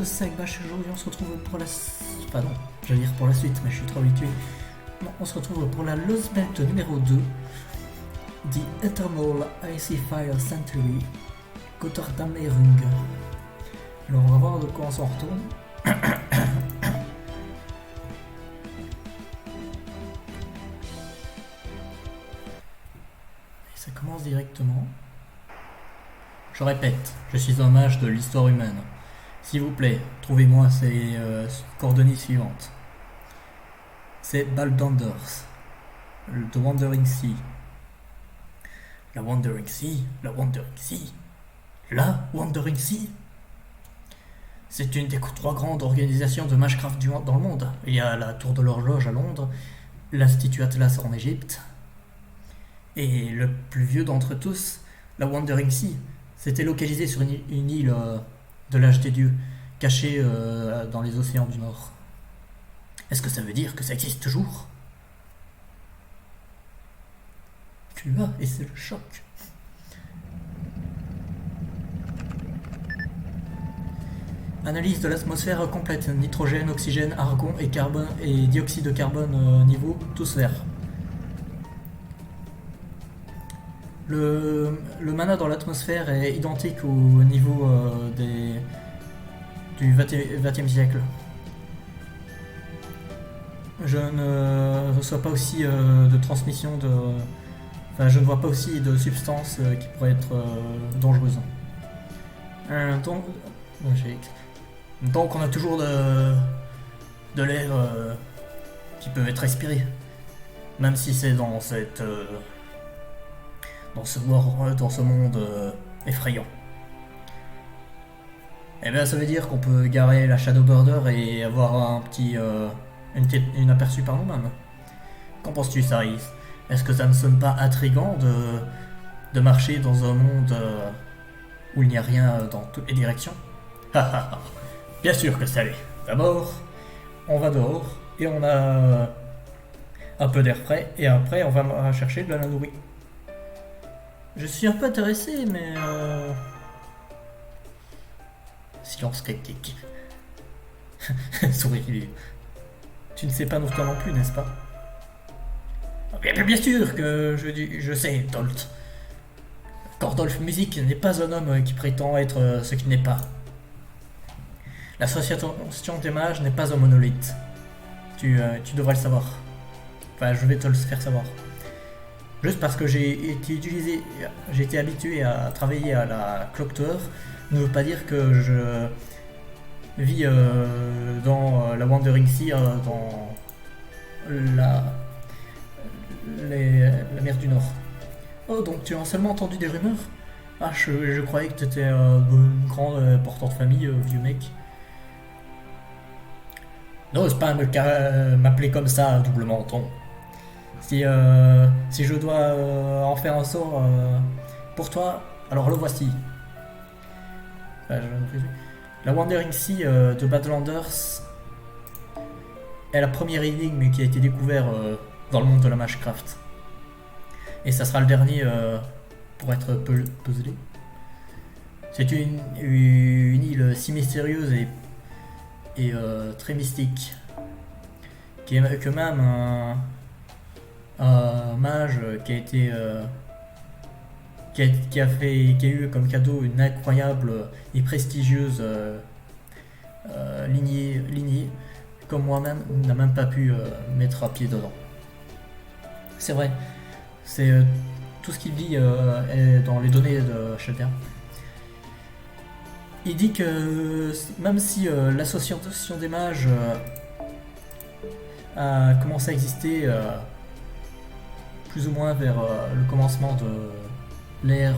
tous, c'est Agbash. Aujourd'hui on se retrouve pour la... Enfin non, j'allais dire pour la suite, mais je suis trop habitué. Non, on se retrouve pour la Lost Belt numéro 2, The Eternal Icy Fire Century, Gotterdam et Rung. Alors on va voir de quoi on s'en retourne. Et ça commence directement. Je répète, je suis un mage de l'histoire humaine. S'il vous plaît, trouvez-moi ces coordonnées suivantes. C'est Baldanders, The Wandering Sea. La Wandering Sea, la Wandering Sea, la Wandering Sea. C'est une des trois grandes organisations de Magecraft dans le monde. Il y a la Tour de l'Horloge à Londres, l'Institut Atlas en Égypte, et le plus vieux d'entre tous, la Wandering Sea. C'était localisé sur une île de l'âge des dieux, cachée dans les océans du Nord. Est-ce que ça veut dire que ça existe toujours? Tu vois, et c'est le choc. Analyse de l'atmosphère complète. Nitrogène, oxygène, argon et carbone et dioxyde de carbone niveau tous verts. Le mana dans l'atmosphère est identique au niveau du 20e siècle. Je ne reçois pas aussi de transmission de... Enfin, je ne vois pas aussi de substances qui pourraient être dangereuses. Donc on a toujours de l'air qui peut être respiré. Même si c'est dans ce monde effrayant. Eh bien ça veut dire qu'on peut garer la Shadow Border et avoir un petit une aperçu par nous-mêmes. Qu'en penses-tu, Saris? Est-ce que ça ne sonne pas intriguant de marcher dans un monde où il n'y a rien dans toutes les directions? Bien sûr que ça l'est. D'abord, on va dehors et on a un peu d'air frais et après on va chercher de la nourriture. Je suis un peu intéressé, mais... Silence critique. Souris. Tu ne sais pas toi non plus, n'est-ce pas? Bien sûr que je sais, Dolt. Cordolf Music n'est pas un homme qui prétend être ce qu'il n'est pas. L'association des mages n'est pas un monolithe. Tu devrais le savoir. Enfin, je vais te le faire savoir. Juste parce que j'ai été habitué à travailler à la Clock Tower, ne veut pas dire que je vis dans la Wandering Sea, dans la mer du Nord. Oh, donc tu as seulement entendu des rumeurs? Ah, je croyais que tu étais une grande importante famille, vieux mec. N'ose pas m'appeler comme ça, double menton. Si je dois en faire un sort pour toi, alors le voici. La Wandering Sea de Badlanders est la première énigme qui a été découverte dans le monde de la Magecraft. Et ça sera le dernier pour être puzzlé. C'est une île si mystérieuse et très mystique que même un mage qui a eu comme cadeau une incroyable et prestigieuse lignée comme moi-même n'a même pas pu mettre un pied dedans. C'est vrai, c'est tout ce qu'il dit est dans les données de Shelter. Il dit que même si l'association des mages a commencé à exister plus ou moins vers le commencement de l'ère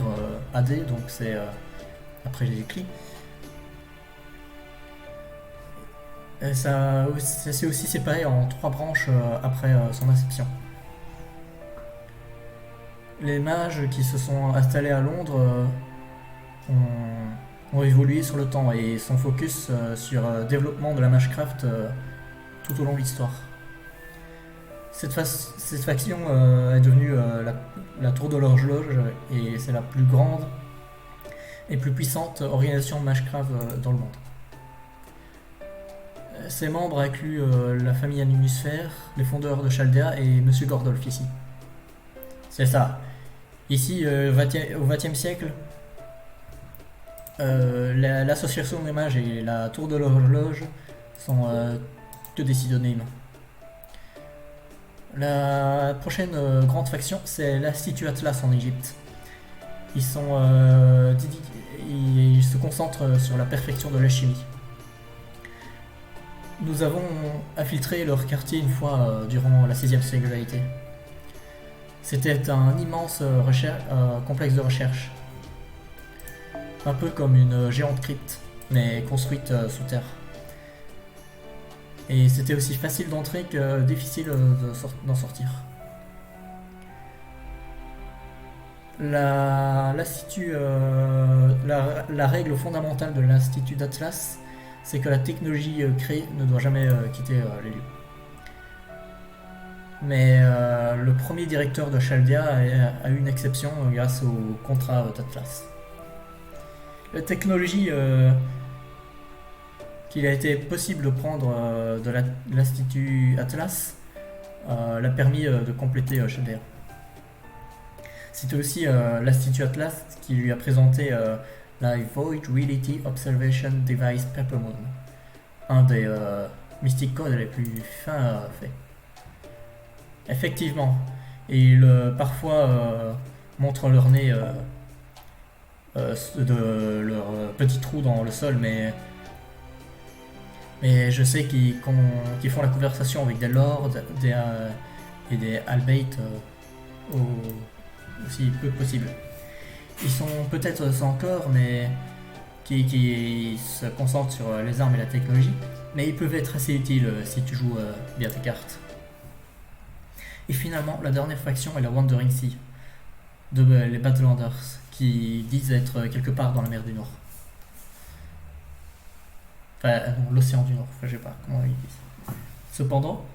AD, donc c'est après les écrits. Ça s'est aussi séparé en trois branches après son inception. Les mages qui se sont installés à Londres ont évolué sur le temps et sont focus sur le développement de la Magecraft tout au long de l'histoire. Cette faction est devenue la Tour de l'Horloge et c'est la plus grande et plus puissante organisation de Magecraft dans le monde. Ses membres incluent la famille Animusphère, les fondeurs de Chaldea et Monsieur Gordolf ici. C'est ça. Ici, au XXe siècle, l'association des mages et la tour de l'horloge sont que des synonymes. La prochaine grande faction, c'est l'Institut Atlas en Égypte. Ils se concentrent sur la perfection de la chimie. Nous avons infiltré leur quartier une fois durant la 6e singularité. C'était un immense complexe de recherche. Un peu comme une géante crypte, mais construite sous terre. Et c'était aussi facile d'entrer que difficile d'en sortir. La règle fondamentale de l'Institut d'Atlas, c'est que la technologie créée ne doit jamais quitter les lieux. Mais le premier directeur de Chaldea a eu une exception grâce au contrat d'Atlas. La technologie qu'il a été possible de prendre de l'Institut Atlas l'a permis de compléter Chaldea. C'était aussi l'Institut Atlas qui lui a présenté la Void Reality Observation Device Peppermoon, un des mystic codes les plus fins faits. Effectivement, et ils parfois montrent leur nez de leur petit trou dans le sol, mais je sais qu'ils font la conversation avec des lords et des albates aussi peu que possible. Ils sont peut-être sans corps, mais qui se concentrent sur les armes et la technologie, mais ils peuvent être assez utiles si tu joues bien tes cartes. Et finalement, la dernière faction est la Wandering Sea, les Battlelanders, qui disent être quelque part dans la mer du Nord. Enfin, non, l'océan du Nord, enfin, je sais pas comment ils disent. Cependant,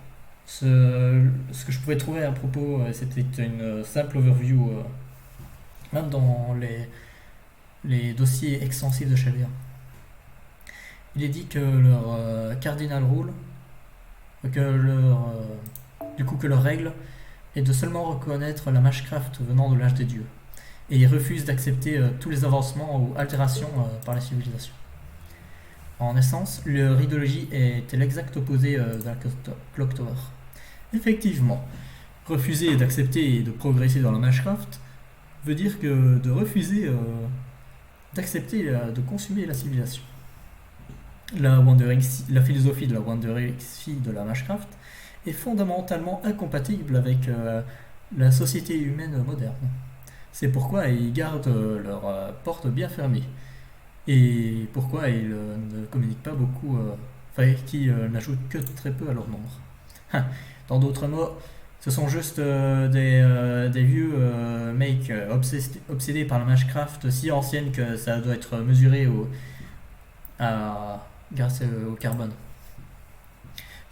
ce que je pouvais trouver à propos, c'était une simple overview, même dans les dossiers extensifs de Chaldea. Il est dit que leur cardinal rule, que leur règle est de seulement reconnaître la Magecraft venant de l'âge des dieux, et ils refusent d'accepter tous les avancements ou altérations par la civilisation. En essence, leur idéologie était l'exact opposé de la Clock Tower. Effectivement, refuser d'accepter et de progresser dans la Magecraft veut dire que de refuser d'accepter de consommer la civilisation. La philosophie de la Wandering Sea de la Magecraft est fondamentalement incompatible avec la société humaine moderne. C'est pourquoi ils gardent leurs portes bien fermées. Et pourquoi ils ne communiquent pas beaucoup, qu'ils n'ajoutent que très peu à leur nombre. Dans d'autres mots, ce sont juste des vieux mecs obsédés par la Magecraft si ancienne que ça doit être mesuré grâce au carbone.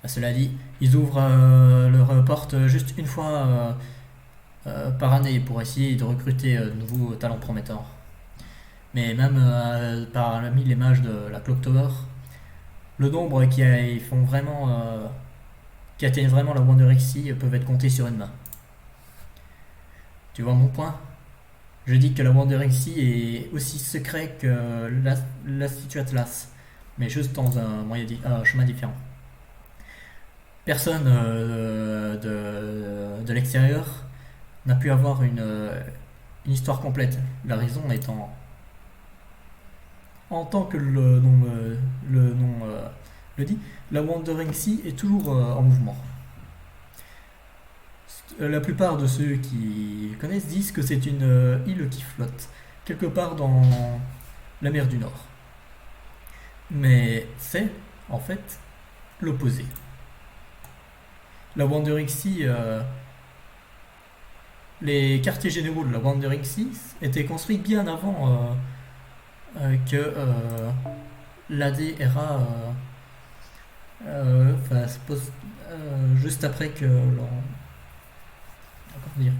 Cela dit, ils ouvrent leurs portes juste une fois par année pour essayer de recruter de nouveaux talents prometteurs. Mais même parmi les mages de la Clock Tower, le nombre qui atteignent vraiment la Wandering Sea peuvent être comptés sur une main. Tu vois mon point ? Je dis que la Wandering Sea est aussi secret que l'Institut Atlas, mais juste dans un chemin différent. Personne de l'extérieur n'a pu avoir une histoire complète. La raison étant, en tant que le nom le dit, la Wandering Sea est toujours en mouvement. La plupart de ceux qui connaissent disent que c'est une île qui flotte, quelque part dans la mer du Nord. Mais c'est, en fait, l'opposé. La Wandering Sea, les quartiers généraux de la Wandering Sea étaient construits bien avant que l'AD-ERA, juste après que comment dire.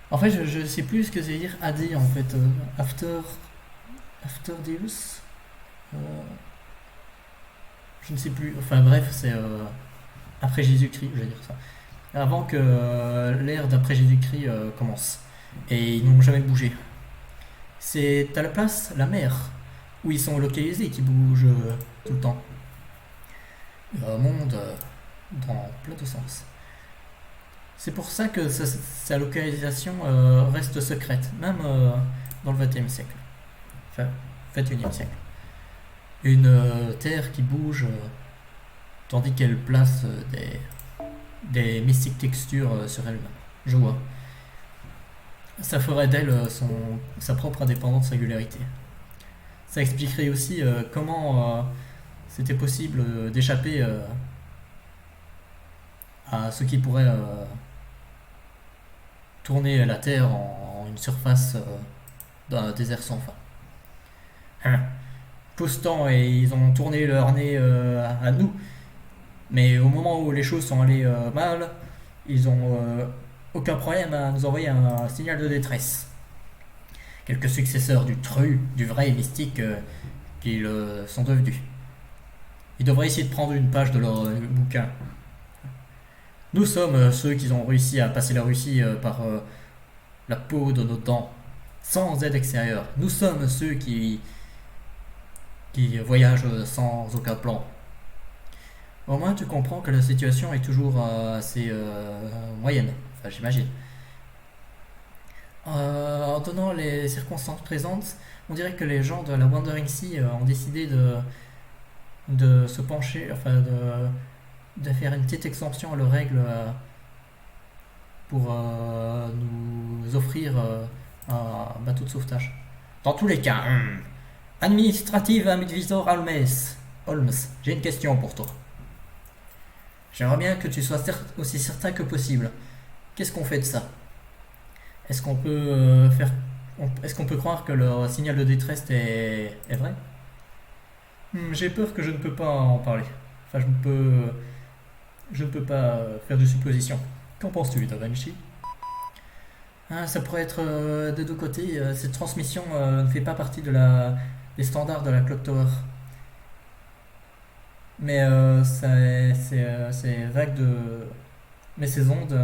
En fait, je sais plus ce que ça veut dire AD en fait. After Deus. Je ne sais plus. Enfin bref, c'est après Jésus-Christ, je vais dire ça. Avant que l'ère d'après Jésus-Christ commence. Et ils n'ont jamais bougé. C'est à la place la mer, où ils sont localisés, qui bougent tout le temps. Le monde dans plein de sens. C'est pour ça que sa localisation reste secrète, même dans le XXe siècle. Enfin, XXIe siècle. Une terre qui bouge, tandis qu'elle place des mystiques textures sur elle-même. Je vois. Ça ferait d'elle sa propre indépendante singularité. Ça expliquerait aussi comment c'était possible d'échapper à ce qui pourrait tourner la Terre en une surface d'un désert sans fin. Hein. Pousse-temps et ils ont tourné leur nez à nous, mais au moment où les choses sont allées mal, ils ont aucun problème à nous envoyer un signal de détresse. Quelques successeurs du tru, du vrai et mystique qu'ils sont devenus. Ils devraient essayer de prendre une page de leur bouquin. Nous sommes ceux qui ont réussi à passer la Russie par la peau de nos dents, sans aide extérieure. Nous sommes ceux qui voyagent sans aucun plan. Au moins, tu comprends que la situation est toujours assez moyenne, enfin j'imagine. En donnant les circonstances présentes, on dirait que les gens de la Wandering Sea ont décidé de se pencher, enfin de faire une petite exemption à leurs règles pour nous offrir un bateau de sauvetage. Dans tous les cas, administrative Advisor Holmes, j'ai une question pour toi. J'aimerais bien que tu sois aussi certain que possible. Qu'est-ce qu'on fait de ça? Est-ce qu'on peut est-ce qu'on peut croire que leur signal de détresse est vrai? J'ai peur que je ne peux pas en parler. Enfin, je ne peux pas faire de suppositions. Qu'en penses-tu, Da Vinci? Ça pourrait être des deux côtés. Cette transmission ne fait pas partie des standards de la Clock Tower. Mais c'est vague de. Mais ces ondes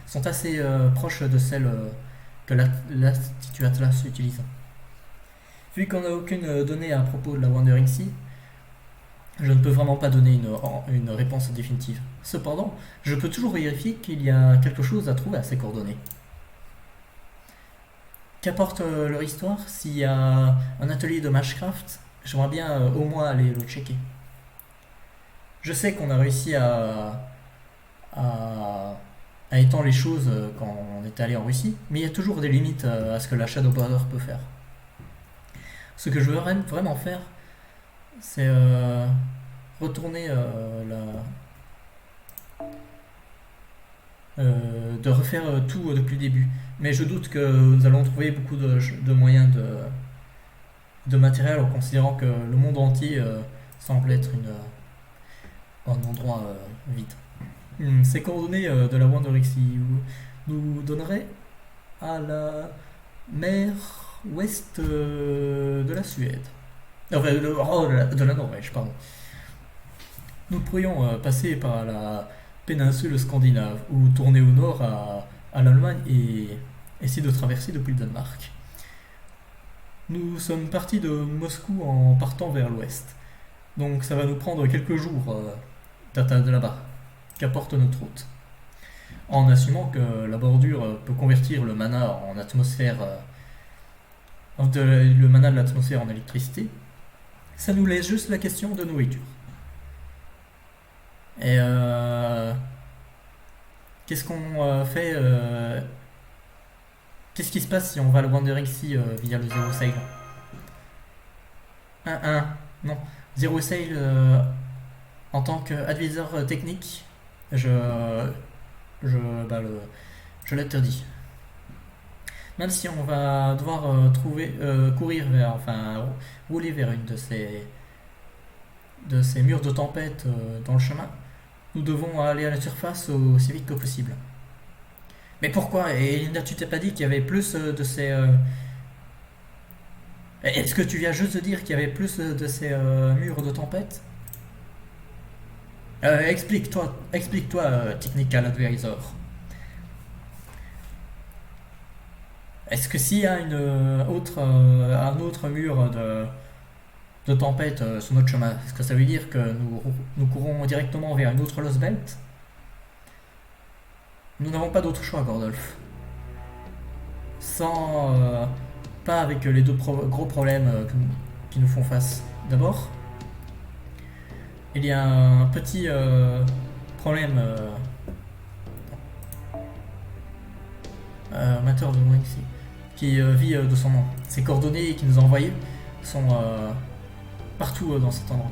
sont assez proches de celles que l'Institut Atlas utilise. Vu qu'on n'a aucune donnée à propos de la Wandering Sea, je ne peux vraiment pas donner une réponse définitive. Cependant, je peux toujours vérifier qu'il y a quelque chose à trouver à ces coordonnées. Qu'apporte leur histoire? S'il y a un atelier de Mashcraft, j'aimerais bien au moins aller le checker. Je sais qu'on a réussi à étendre les choses quand on est allé en Russie, mais il y a toujours des limites à ce que la Shadow Border peut faire. Ce que je veux vraiment faire, c'est retourner de refaire tout depuis le début. Mais je doute que nous allons trouver beaucoup de moyens de matériel en considérant que le monde entier semble être un endroit vide. Ces coordonnées de la Wandering Sea nous donneraient à la mer ouest de la Suède. Enfin, de la Norvège, pardon. Nous pourrions passer par la péninsule scandinave ou tourner au nord à l'Allemagne et essayer de traverser depuis le Danemark. Nous sommes partis de Moscou en partant vers l'ouest. Donc ça va nous prendre quelques jours d'atteindre là-bas. Qu'apporte notre route? En assumant que la bordure peut convertir le mana en atmosphère, le mana de l'atmosphère en électricité, ça nous laisse juste la question de nourriture. Et qu'est-ce qu'on fait qu'est-ce qui se passe si on va à la Wandering Sea via le Zero Sail? Non. Zero Sail en tant qu'advisor technique, je l'interdis. Même si on va devoir courir vers, enfin, rouler vers une de ces murs de tempête dans le chemin, nous devons aller à la surface aussi vite que possible. Mais pourquoi? Et Linda, tu t'es pas dit qu'il y avait plus de ces... Est-ce que tu viens juste de dire qu'il y avait plus de ces murs de tempête? Explique-toi, Technical Advisor. Est-ce que s'il y a un autre mur de tempête sur notre chemin, est-ce que ça veut dire que nous courons directement vers une autre Lost Belt? Nous n'avons pas d'autre choix, Gordolf. Sans. Pas avec les deux gros problèmes qui nous font face. D'abord, il y a un petit problème amateur de moi ici, qui vit de son nom. Ses coordonnées qu'il nous a envoyées sont partout dans cet endroit.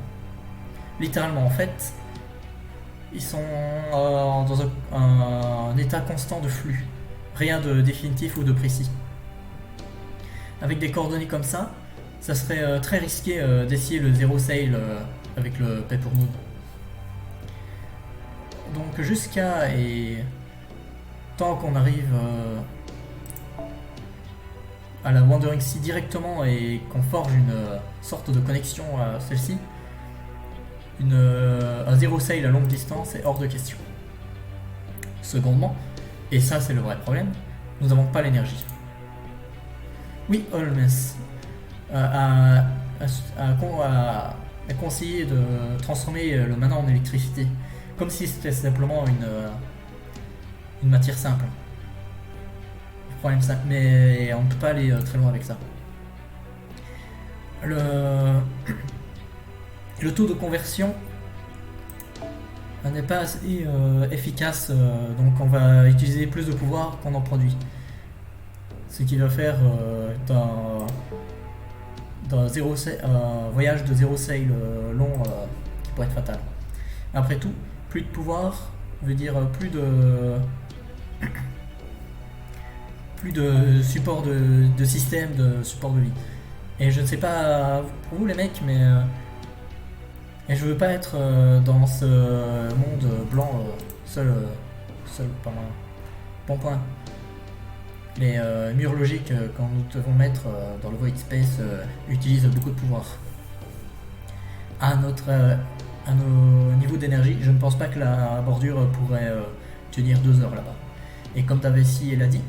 Littéralement, en fait, ils sont dans un état constant de flux. Rien de définitif ou de précis. Avec des coordonnées comme ça serait très risqué d'essayer le zéro sail avec le Paper Moon. Donc jusqu'à et tant qu'on arrive à la Wandering Sea directement et qu'on forge une sorte de connexion à celle-ci, un zéro sail à longue distance est hors de question. Secondement, et ça c'est le vrai problème, nous n'avons pas l'énergie. Oui, Holmes a conseillé de transformer le mana en électricité, comme si c'était simplement une matière simple. Problème simple, mais on ne peut pas aller très loin avec ça. Le taux de conversion n'est pas assez efficace, donc on va utiliser plus de pouvoir qu'on en produit. Ce qui va faire d'un voyage de zéro sail long qui pourrait être fatal. Après tout, plus de pouvoir veut dire plus de support de système, de support de vie. Et je ne sais pas pour vous les mecs, mais et je veux pas être dans ce monde blanc seul par un bon point. Les murs logiques, quand nous devons mettre dans le void space, utilisent beaucoup de pouvoir. À nos niveaux d'énergie, je ne pense pas que la bordure pourrait tenir 2 heures là-bas. Et comme Tavessi l'a dit,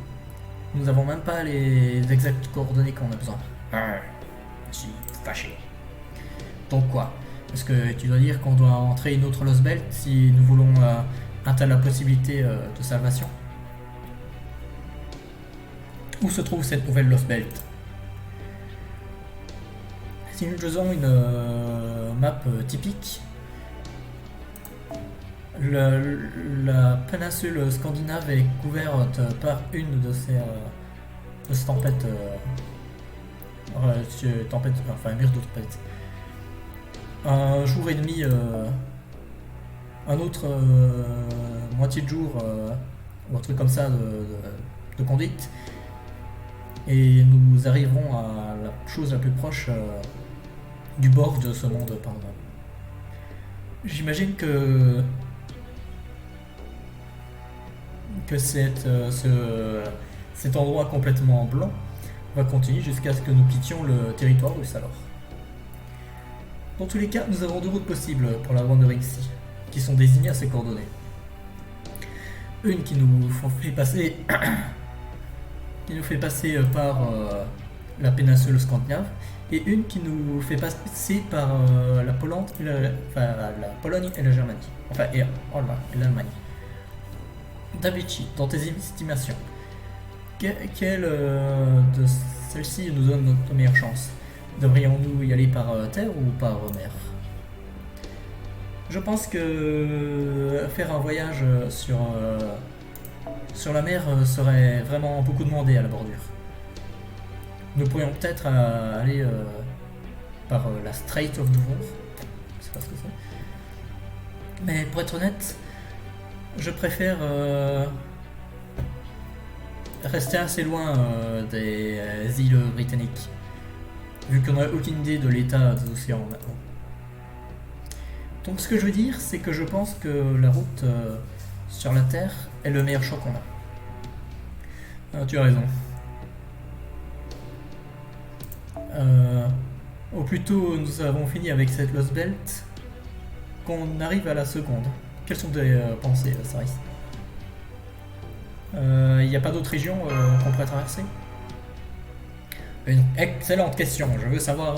nous n'avons même pas les exactes coordonnées qu'on a besoin. Je suis fâché. Donc quoi? Est-ce que tu dois dire qu'on doit entrer une autre Lost Belt si nous voulons atteindre la possibilité de salvation? Où se trouve cette nouvelle Lost Belt? Si nous faisons une map typique, la péninsule scandinave est couverte par une de ces tempêtes, enfin mur de tempête. Un jour et demi, un autre moitié de jour, ou un truc comme ça de conduite, et nous arriverons à la chose la plus proche du bord de ce monde pardon. J'imagine que cet endroit complètement blanc va continuer jusqu'à ce que nous quittions le territoire du Salor. Dans tous les cas, nous avons 2 routes possibles pour la Wandering Sea, qui sont désignées à ces coordonnées. Une qui nous fait passer par la péninsule scandinave, et une qui nous fait passer par la Pologne et la Germanie. Enfin, et l'Allemagne. Davichi, dans tes estimations, quelle de celles-ci nous donne notre meilleure chance? Devrions-nous y aller par terre ou par mer? Je pense que faire un voyage sur la mer serait vraiment beaucoup demandé à la bordure. Nous pourrions peut-être aller par la Strait of Douvres, je sais pas ce que c'est. Mais pour être honnête, je préfère rester assez loin des îles britanniques, vu qu'on n'a aucune idée de l'état des océans maintenant. Donc ce que je veux dire, c'est que je pense que la route sur la Terre est le meilleur choix qu'on a. Tu as raison. Au plus tôt nous avons fini avec cette Lost Belt, qu'on arrive à la seconde. Quelles sont tes pensées, Saris? Il n'y a pas d'autres régions qu'on pourrait traverser? Une excellente question. Je veux savoir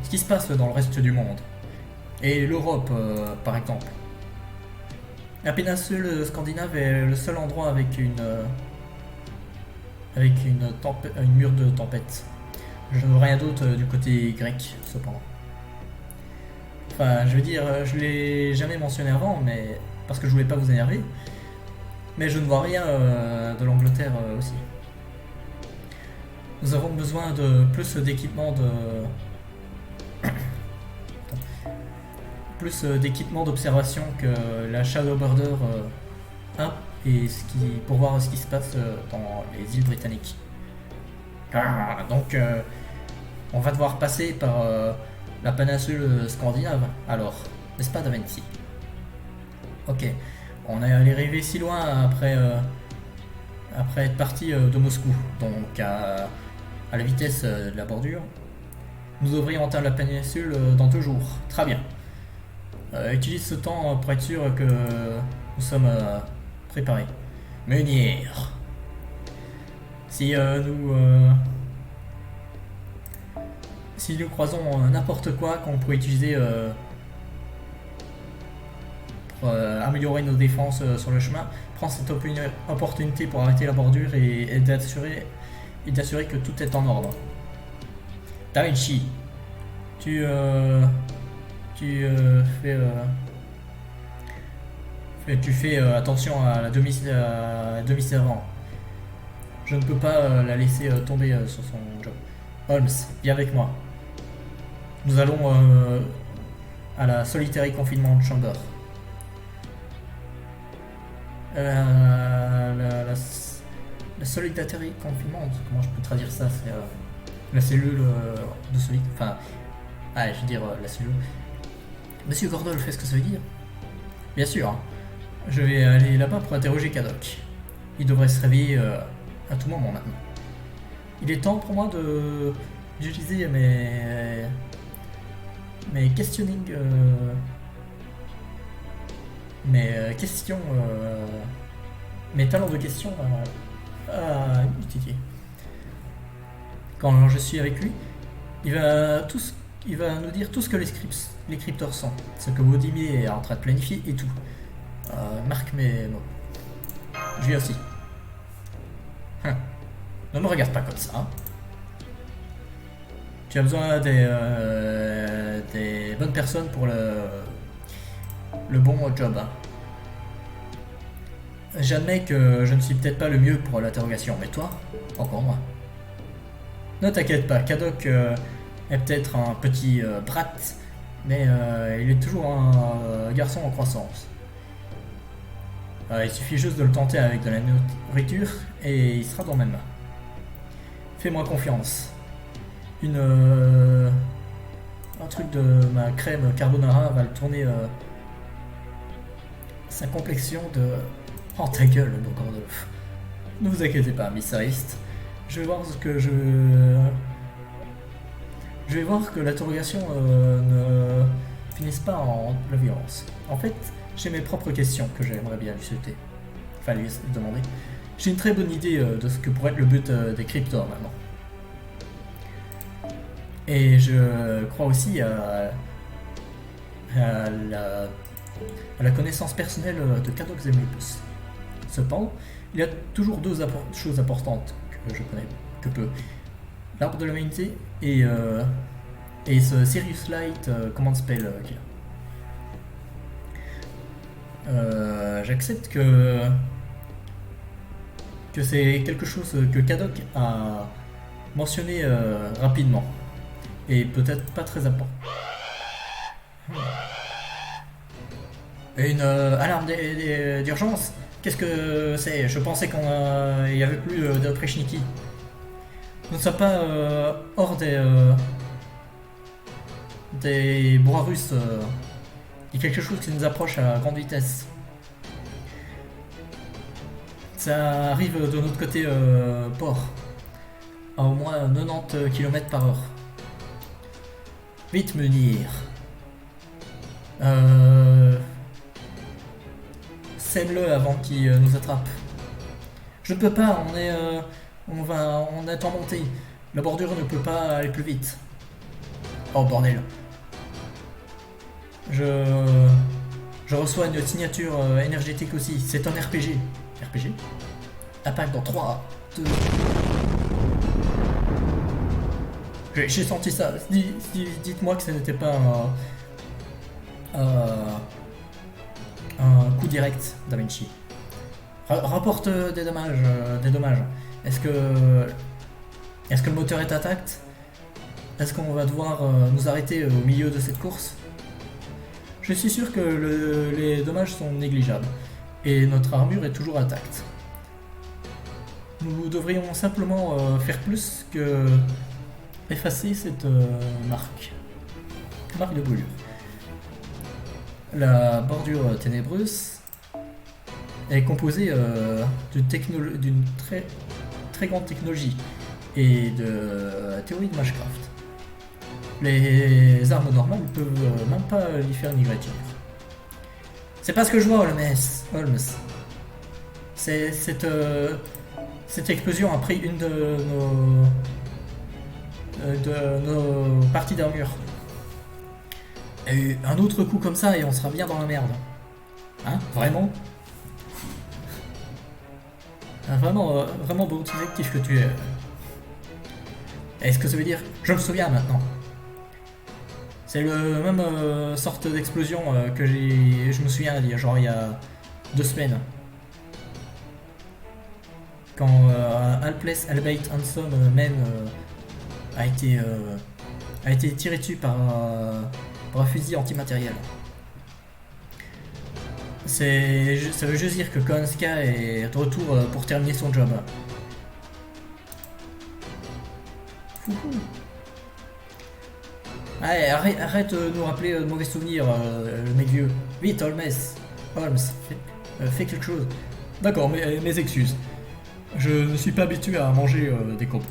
ce qui se passe dans le reste du monde. Et l'Europe, par exemple. La péninsule scandinave est le seul endroit avec une mur de tempête. Je ne vois rien d'autre du côté grec, cependant. Enfin, je veux dire, je l'ai jamais mentionné avant, mais parce que je voulais pas vous énerver. Mais je ne vois rien de l'Angleterre aussi. Nous avons besoin de plus d'équipements d'observation que la Shadowborder a et pour voir ce qui se passe dans les îles britanniques. Donc on va devoir passer par la péninsule scandinave alors, n'est-ce pas Davinci? Ok, on est arrivé si loin après être parti de Moscou, donc à la vitesse de la bordure. Nous devrions atteindre la péninsule dans 2 jours. Très bien. Utilise ce temps pour être sûr que nous sommes préparés. Meunière. Si nous croisons n'importe quoi qu'on pourrait utiliser pour améliorer nos défenses sur le chemin, prends cette opportunité pour arrêter la bordure et d'assurer que tout est en ordre. Davinci, tu fais attention à la demi-servant. Je ne peux pas la laisser tomber sur son job. Holmes, viens avec moi. Nous allons à la Solitary Confinement Chamber. La Solitary Confinement, comment je peux traduire ça? C'est la cellule de solitude. Enfin, je veux dire la cellule. Monsieur Gordol, fait ce que ça veut dire? Bien sûr. Hein. Je vais aller là-bas pour interroger Kadok. Il devrait se réveiller à tout moment maintenant. Il est temps pour moi d'utiliser mes questioning, mes talents de question à utiliser. Quand je suis avec lui, il va nous dire tout ce que les crypteurs sont, ce que Wodimir est en train de planifier et tout. Marque mes mots. Je viens aussi. Ne me regarde pas comme ça. Tu as besoin des bonnes personnes pour le bon job. Hein. J'admets que je ne suis peut-être pas le mieux pour l'interrogation, mais toi, encore moins. Ne t'inquiète pas, Kadok est peut-être un petit brat, mais il est toujours un garçon en croissance. Il suffit juste de le tenter avec de la nourriture et il sera dans mes mains. Fais-moi confiance. Un truc de ma crème carbonara va le tourner sa complexion de... Oh ta gueule, mon Gordolf. Ne vous inquiétez pas, mystériste. Je vais voir que l'interrogation ne finisse pas en la violence. En fait, j'ai mes propres questions que j'aimerais bien lui souhaiter. Enfin, lui demander. J'ai une très bonne idée de ce que pourrait être le but des cryptors maintenant. Et je crois aussi à la connaissance personnelle de Kadok Zemlipus. Cependant, il y a toujours 2 choses importantes que je connais que peu. L'arbre de l'humanité et ce Sirius Light command spell qu'il a. J'accepte que c'est quelque chose que Kadok a mentionné rapidement et peut-être pas très important. Une alarme d'urgence? Qu'est-ce que c'est? Je pensais qu'il n'y avait plus d'Oprichniki. Nous ne sommes pas hors des bois russes. Il y a quelque chose qui nous approche à grande vitesse. Ça arrive de notre côté port, à au moins 90 km/h. Vite, Munir. Scène-le avant qu'il nous attrape. Je ne peux pas, on est en montée. La bordure ne peut pas aller plus vite. Oh bordel. Je reçois une signature énergétique aussi. C'est un RPG. RPG? Attaque dans 3, 2... J'ai senti ça. Dites-moi que ce n'était pas un coup direct, Da Vinci. Rapporte des dommages. Est-ce que le moteur est intact? Est-ce qu'on va devoir nous arrêter au milieu de cette course? Je suis sûr que les dommages sont négligeables et notre armure est toujours intacte. Nous devrions simplement faire plus que effacer cette marque de brûlure. La bordure ténébreuse est composée d'une très grande technologie et de théorie de Mashcraft. Les armes normales ne peuvent même pas y faire une égratignure. C'est pas ce que je vois, Holmes. Cette explosion a pris une de nos parties d'armure. Il y a eu un autre coup comme ça et on sera bien dans la merde. Hein? Vraiment? Vraiment beau détective que tu es. Est-ce que ça veut dire... Je me souviens maintenant. C'est le même sorte d'explosion que je me souviens il y a 2 semaines. Quand Alpless Albeit Hanson même a été tiré dessus par un fusil antimatériel. Ça veut juste dire que Konska est de retour pour terminer son job. Fouhou. Allez, arrête de nous rappeler de mauvais souvenirs, le mec vieux. Vite, Holmes, fais quelque chose. D'accord, mes excuses. Je ne suis pas habitué à manger des copeaux.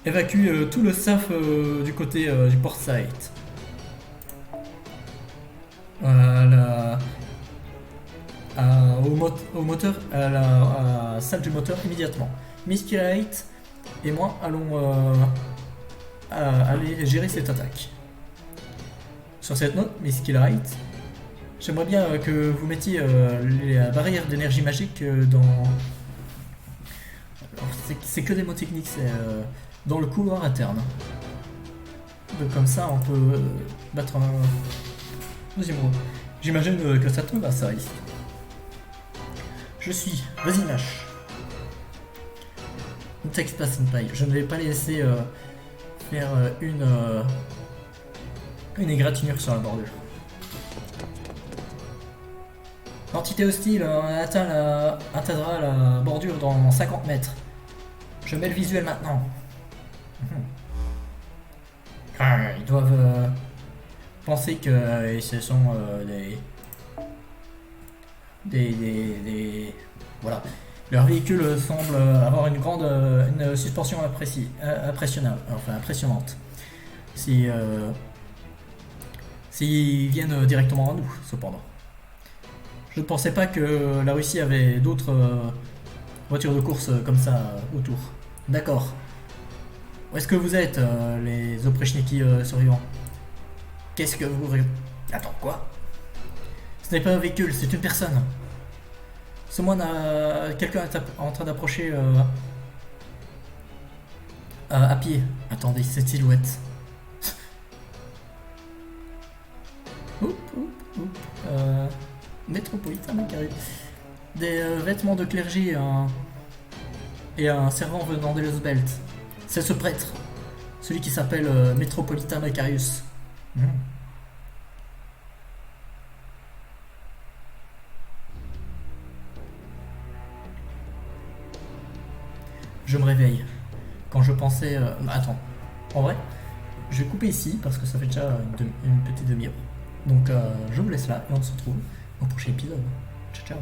Évacue tout le staff du côté du port site. Au moteur, à la salle du moteur immédiatement. Miss Killite et moi allons aller gérer cette attaque. Sur cette note, Miss Killite, j'aimerais bien que vous mettiez les barrières d'énergie magique dans... C'est que des mots techniques, c'est dans le couloir interne. Donc, comme ça, on peut battre un deuxième round. J'imagine que ça tombe à ça ici. Vas-y, lâche. Ne texte pas, Senpai. Je ne vais pas laisser faire une égratignure sur la bordure. L'entité hostile atteindra la bordure dans 50 mètres. Je mets le visuel maintenant. Ils doivent penser que ce sont des... Voilà. Leur véhicule semble avoir une suspension impressionnante. S'ils viennent directement à nous, cependant. Je ne pensais pas que la Russie avait d'autres voitures de course comme ça autour. D'accord. Où est-ce que vous êtes, les Oprichniki survivants? Qu'est-ce que vous... Attends, quoi? Ce n'est pas un véhicule, c'est une personne. Quelqu'un est en train d'approcher à pied. Attendez, cette silhouette. Métropolitain Macarius. Des vêtements de clergé et un servant venant d'Elosbelt. C'est ce prêtre, celui qui s'appelle Métropolitain Macarius. Je me réveille. Quand je pensais... Attends, en vrai, je vais couper ici parce que ça fait déjà une petite demi-heure. Donc je vous laisse là et on se retrouve au prochain épisode. Ciao ciao.